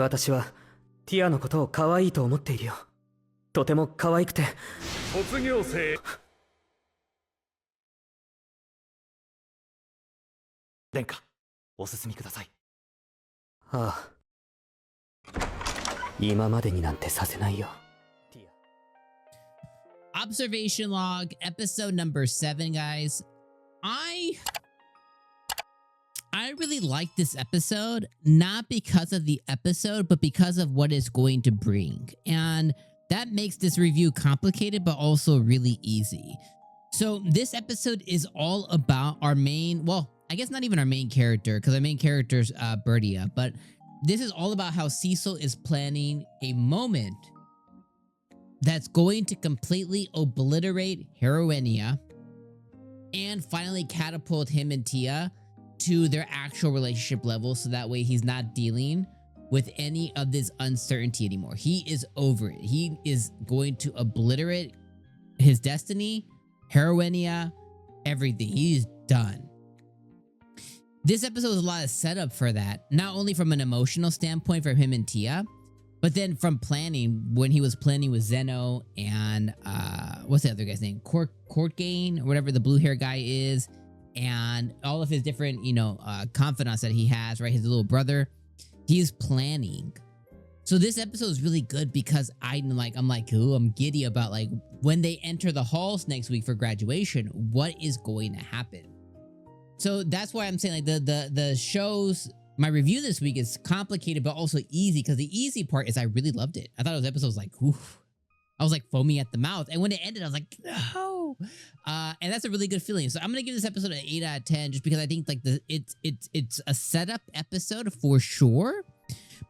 私はティアのことを可愛いと思っているよ。とても可愛くて。卒業生。殿下、お進みください。ああ。今までになんてさせないよ。Observation log, episode number 7, guys. I really like this episode, not because of the episode, but because of what it's going to bring. And that makes this review complicated, but also really easy. So this episode is all about our main, well, I guess not even our main character, because our main character is Bertia, but this is all about how Cecil is planning a moment that's going to completely obliterate Heroinia and finally catapult him and Tia to their actual relationship level, so that way he's not dealing with any of this uncertainty anymore. He is over it. He is going to obliterate his destiny, Heroinia, everything. He's done. This episode was a lot of setup for that, not only from an emotional standpoint for him and Tia, but then from planning, when he was planning with Zeno and what's the other guy's name? 𝐒𝐻𝐴 or whatever the blue hair guy is, and all of his different, confidants that he has, right? His little brother. He's planning. So this episode is really good because I'm like, ooh, I'm giddy about like when they enter the halls next week for graduation, what is going to happen? So that's why I'm saying like the shows, my review this week is complicated but also easy, because the easy part is I really loved it. I thought it was episodes like, oof. I was like foaming at the mouth, and when it ended, I was like, no. And that's a really good feeling. So I'm gonna give this episode an 8 out of 10, just because I think like it's a setup episode for sure,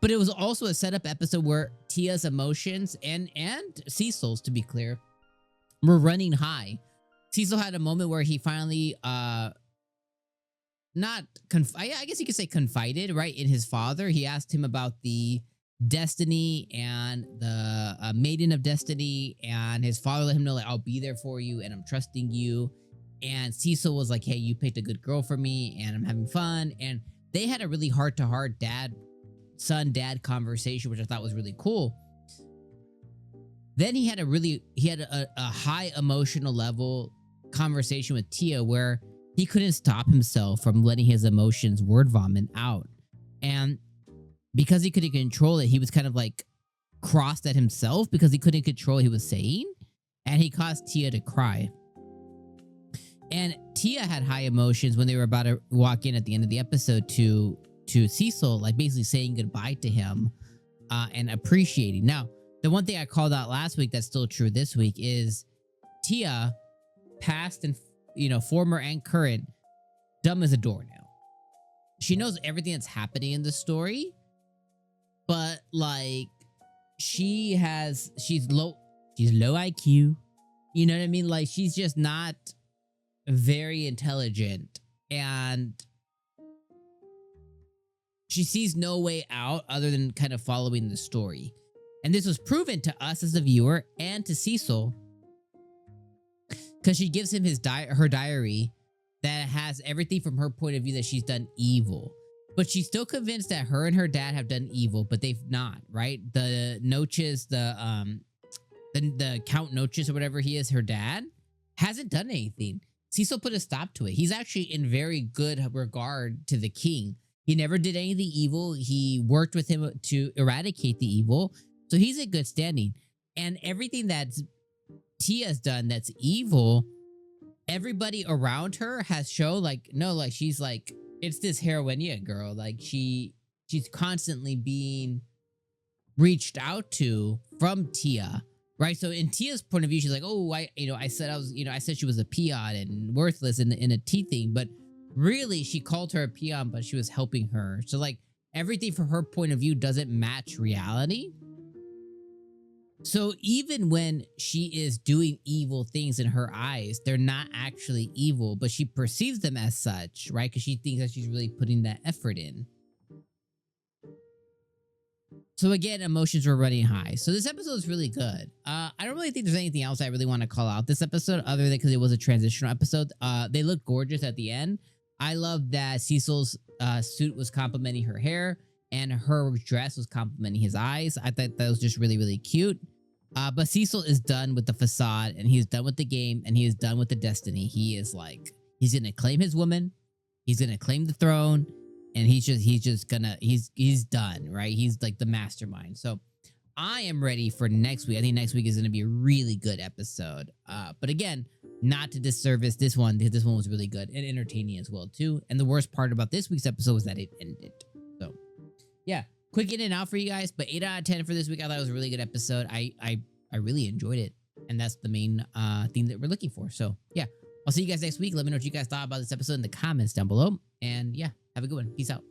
but it was also a setup episode where Tia's emotions and Cecil's, to be clear, were running high. Cecil had a moment where he finally I guess you could say confided, right, in his father. He asked him about the destiny and the maiden of destiny, and his father let him know like, I'll be there for you and I'm trusting you. And Cecil was like, hey, you picked a good girl for me and I'm having fun. And they had a really heart-to-heart son-dad conversation, which I thought was really cool. Then he had a high emotional level conversation with Tia where he couldn't stop himself from letting his emotions word vomit out. And because he couldn't control it, he was kind of like crossed at himself because he couldn't control what he was saying. And he caused Tia to cry. And Tia had high emotions when they were about to walk in at the end of the episode to Cecil, like basically saying goodbye to him and appreciating. Now, the one thing I called out last week that's still true this week is Tia, past and former and current, dumb as a doornail. She knows everything that's happening in the story, but like she's low IQ. You know what I mean? Like she's just not very intelligent, and she sees no way out other than kind of following the story. And this was proven to us as a viewer and to Cecil, because she gives him her diary that has everything from her point of view that she's done evil. But she's still convinced that her and her dad have done evil, but they've not, right? The 𝐜𝐻𝐽𝐻𝐸, the Count 𝐜𝐻𝐽𝐻𝐸, or whatever he is, her dad, hasn't done anything. Cecil put a stop to it. He's actually in very good regard to the king. He never did anything evil. He worked with him to eradicate the evil. So he's in good standing. And everything that Tia's done that's evil, everybody around her has shown like, no, like she's like, it's this Heroinia girl. Like she's constantly being reached out to from Tia, right? So in Tia's point of view, she's like, oh, I said she was a peon and worthless in a tea thing, but really she called her a peon, but she was helping her. So like everything from her point of view doesn't match reality. So even when she is doing evil things in her eyes, they're not actually evil, but she perceives them as such, right? Because she thinks that she's really putting that effort in. So again, emotions were running high. So this episode is really good. I don't really think there's anything else I really want to call out this episode other than because it was a transitional episode. They look gorgeous at the end. I love that Cecil's suit was complementing her hair. and her dress was complimenting his eyes. I thought that was just really, really cute. But Cecil is done with the facade, and he's done with the game, and he is done with the destiny. He is like, he's gonna claim his woman, he's gonna claim the throne, and he's done, right? He's like the mastermind. So I am ready for next week. I think next week is gonna be a really good episode. But again, not to disservice this one, because this one was really good and entertaining as well too. And the worst part about this week's episode was that it ended. So yeah, quick in and out for you guys, but 8 out of 10 for this week. I thought it was a really good episode. I really enjoyed it, and that's the main thing that we're looking for. So yeah, I'll see you guys next week. Let me know what you guys thought about this episode in the comments down below, and yeah, have a good one. Peace out.